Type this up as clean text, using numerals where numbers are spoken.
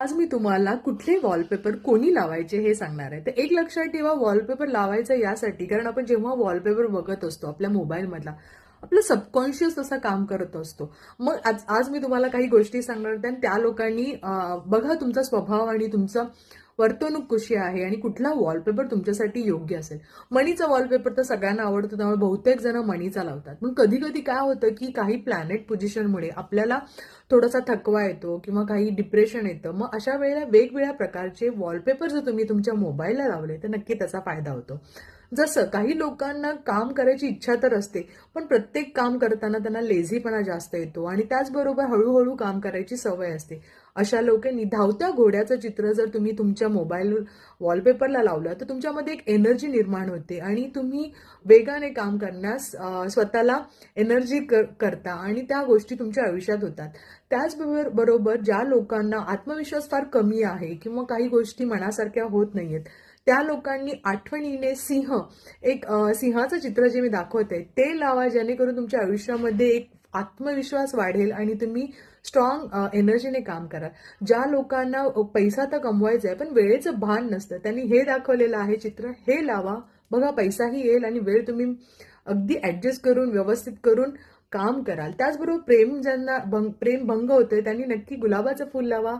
आज मी तुम्हाला कुठले वॉलपेपर कोणी लावायचे हे सांगणार आहे. तर एक लक्षात ठेवा, वॉलपेपर लावायचं यासाठी कारण आपण जेव्हा वॉलपेपर बघत असतो आपल्या मोबाईलमधला, आपलं सबकॉन्शियस असं काम करत असतो. मग आज आज मी तुम्हाला काही गोष्टी सांगणार होते आणि त्या लोकांनी बघा तुमचा स्वभाव आणि तुमचं वर्तणूक कशी आहे आणि कुठला वॉलपेपर तुमच्यासाठी योग्य असेल. मनीचा वॉलपेपर तर सगळ्यांना आवडतो, त्यामुळे बहुतेक जण मनीचा लावतात. पण कधी कधी काय होतं की काही प्लॅनेट पोझिशनमुळे आपल्याला थोडासा थकवा येतो किंवा काही डिप्रेशन येतं. मग अशा वेळेला वेगवेगळ्या प्रकारचे वॉलपेपर जर तुम्ही तुमच्या मोबाईलला लावले तर नक्की त्याचा फायदा होतो. जसं काही लोकांना काम करायची इच्छा तर असते, पण प्रत्येक काम करताना त्यांना लेझीपणा जास्त येतो आणि त्याचबरोबर हळूहळू काम करायची सवय असते. अशा लोकांनी धावत्या घोड्याचं चित्र जर तुम्ही तुमच्या मोबाईल वॉलपेपरला लावलं तर तुमच्यामध्ये एक एनर्जी निर्माण होते आणि तुम्ही वेगाने काम करण्यास स्वतःला एनर्जी करता आणि त्या गोष्टी तुमच्या आयुष्यात होतात. त्याचबरोबर ज्या लोकांना आत्मविश्वास फार कमी आहे किंवा काही गोष्टी मनासारख्या होत नाहीयेत, त्या लोकांनी आठवणीने सिंहाचं चित्र जे मी दाखवते ते लावा, जेणेकरून तुमच्या आयुष्यामध्ये एक आत्मविश्वास वाढेल आणि तुम्ही स्ट्रॉंग एनर्जीने काम करा. ज्या लोकांना पैसा तर कमवायचा आहे पण वेळेचं भान नसतं, त्यांनी हे दाखवलेलं आहे चित्र, हे लावा. बघा, पैसाही येईल आणि वेळ तुम्ही अगदी ऍडजस्ट करून व्यवस्थित करून काम कराल. त्याचबरोबर प्रेम भंग होतोय त्यांनी नक्की गुलाबाचं फूल लावा.